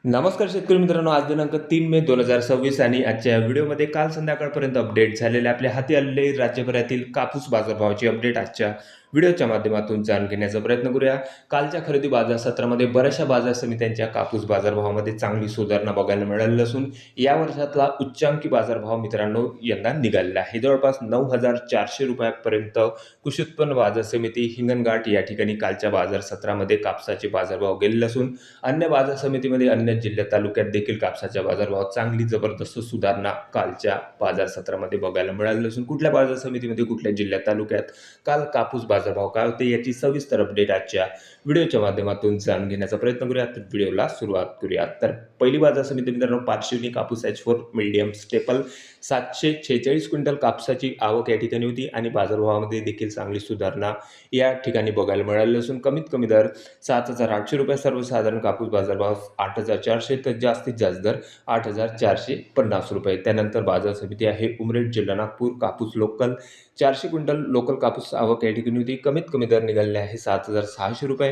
नमस्कार शेतकरी मित्रांनो, आज दिनांक 3 मे 2026 आणि आजच्या व्हिडिओमध्ये काल संध्याकाळपर्यंत अपडेट झालेले आपल्या हाती आलेले राज्यभरातील कापूस बाजारभावाची अपडेट आजच्या व्हिडिओच्या माध्यमातून जाणून घेण्याचा प्रयत्न करूया। कालच्या खरेदी बाजार सत्रामध्ये बऱ्याचशा बाजार समित्यांच्या कापूस बाजारभावामध्ये चांगली सुधारणा बघायला मिळाली असून या वर्षातला उच्चांकी बाजारभाव मित्रांनो यंदा निघालेला आहे। जवळपास 9,400 रुपयांपर्यंत कृषी उत्पन्न बाजार समिती हिंगणघाट या ठिकाणी कालच्या बाजार सत्रामध्ये कापसाचे बाजारभाव गेलेले असून अन्य बाजार समितीमध्ये अन्य जिल्हा तालुक्यात देखील कापसाच्या बाजारभावात चांगली जबरदस्त सुधारणा कालच्या बाजार सत्रामध्ये बघायला मिळाली असून कुठल्या बाजार समितीमध्ये कुठल्या जिल्हा तालुक्यात काल कापूस बाजारभाव काय होते याची सविस्तर अपडेट आजच्या व्हिडिओच्या माध्यमातून जाणून घेण्याचा प्रयत्न करूया। तर व्हिडिओला सुरुवात करूया। तर पहिली बाजार समिती मित्रांनो पारशिवनी कापूस H4 मीडियम स्टेपल 746 क्विंटल कापसाची आवक या ठिकाणी होती आणि बाजारभावामध्ये देखील चांगली सुधारणा या ठिकाणी बघायला मिळाली असून कमीत कमी दर 7,800 रुपये, सर्वसाधारण कापूस बाजारभाव 8,400 तर जास्तीत जास्त दर 8,450 रुपये। त्यानंतर बाजार समिती आहे उमरेड जिल्हा नागपूर कापूस लोकल 400 क्विंटल लोकल कापूस आवक या ठिकाणी होती, कमीत कमी दर निघालेले आहे 7,600 रुपये,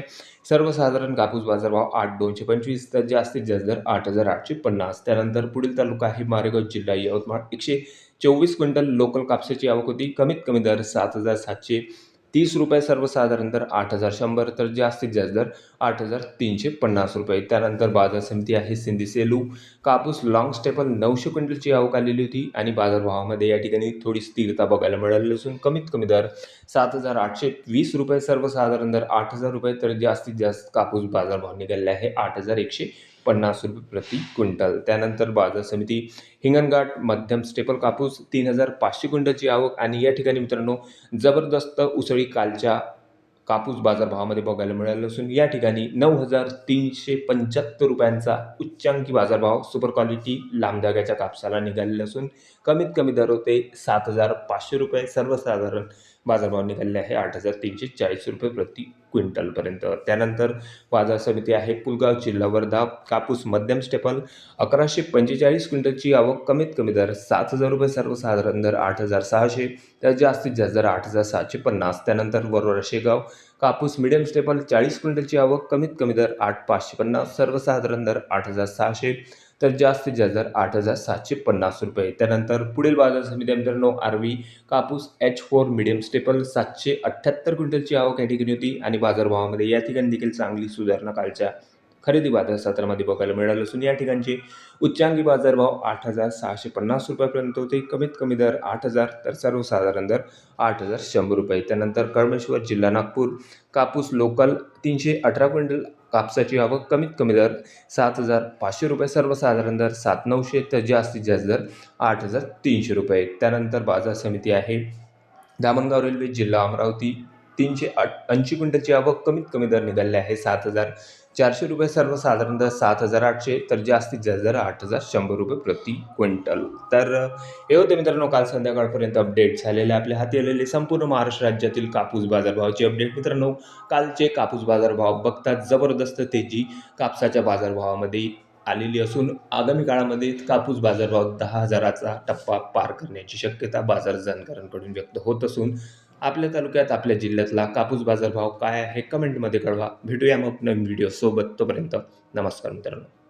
सर्वसाधारण कापूस बाजारभाव 8,225 तर जास्तीत जास्त दर 8,850। त्यानंतर पुढील तालुका आहे मारेगाव जिल्हा यवतमाळ 124 क्विंटल लोकल कापसाची आवक होती, कमीत कमी दर 7,730 रुपये, सर्वसाधारण दर 8,100 तर जास्तीत जास्त दर 8,350 रुपये। त्यानंतर बाजार समिती आहे सिंधी सेलू कापूस लॉंग स्टेपल 900 क्विंटलची आवक आलेली होती आणि बाजारभावामध्ये या ठिकाणी थोडी स्थिरता बघायला मिळाली असून कमीत कमी दर 7,820 रुपये, सर्वसाधारण दर 8,000 रुपये तर जास्तीत जास्त कापूस बाजारभाव निघालेला आहे 8,150 रुपये प्रति क्विंटल। त्यानंतर बाजार समिती हिंगणघाट मध्यम स्टेपल कापूस 3,500 क्विंटलची आवक आणि या ठिकाणी मित्रांनो जबरदस्त उसळी कालच्या कापूस बाजारभावामध्ये बघायला मिळालं असून या ठिकाणी 9,375 रुपयांचा उच्चांकी बाजारभाव सुपर क्वालिटी लांब धाग्याच्या कापसाला निघालेला असून कमीत कमी दर होते 7,500 रुपये, सर्वसाधारण बाजारभाव निघालेले आहे 8,340 रुपये प्रति क्विंटलपर्यंत। त्यानंतर बाजार समिती आहे पुलगाव जिल्हा वर्धा कापूस मध्यम स्टेपल 1,145 क्विंटलची आवक, कमीत कमी दर 7,000 रुपये, सर्वसाधारण दर 8,600 तर जास्तीत जास्त दर 8,750। त्यानंतर वरोरा शेगाव कापूस मीडियम स्टेपल 40 क्विंटलची आवक, कमीत कमी दर 8,550, सर्वसाधारण दर 8,600 तर जास्तीत जास्त दर 8,750 रुपये। त्यानंतर पुढील बाजार समिती मित्रांनो आरवी कापूस H4 मीडियम स्टेपल 778 क्विंटलची आवक या ठिकाणी होती आणि बाजारभावामध्ये या ठिकाणी देखील चांगली सुधारणा कालच्या खरेदी बाजार सत्रामध्ये बघायला मिळालं असून या ठिकाणचे उच्चांकी बाजारभाव 8,650 रुपयापर्यंत होते, कमीत कमी दर 8,000 तर सर्वसाधारण दर 8,100 रुपये। त्यानंतर कळमेश्वर जिल्हा नागपूर कापूस लोकल 318 क्विंटल कापसाची आवक, कमीत कमी दर 7,500 रुपये, सर्वसाधारण दर 7,900 तर जास्तीत जास्त दर 8,300 रुपये। त्यानंतर बाजार समिती आहे दामणगाव रेल्वे जिल्हा अमरावती 380 क्विंटलची आवक, कमीत कमी दर निघालेले आहे 7,400 रुपये, सर्वसाधारण दर 7,800 तर जास्तीत जास्त दर 8,100 रुपये प्रति क्विंटल। तर हे होते मित्रांनो काल संध्याकाळपर्यंत अपडेट झालेले आपल्या हाती आलेले संपूर्ण महाराष्ट्र राज्यातील कापूस बाजारभावाची अपडेट। मित्रांनो कालचे कापूस बाजारभाव बघता जबरदस्त तेजी कापसाच्या बाजारभावामध्ये आलेली असून आगामी काळामध्ये कापूस बाजारभाव 10,000चा टप्पा पार करण्याची शक्यता बाजार जाणकारांकडून व्यक्त होत असून आपल्या तालुक्यात आपल्या जिल्ह्यातला कापूस बाजारभाव काय आहे कमेंटमध्ये कळवा। भेटूया मग नवीन व्हिडिओ सोबत, तोपर्यंत नमस्कार मित्रांनो।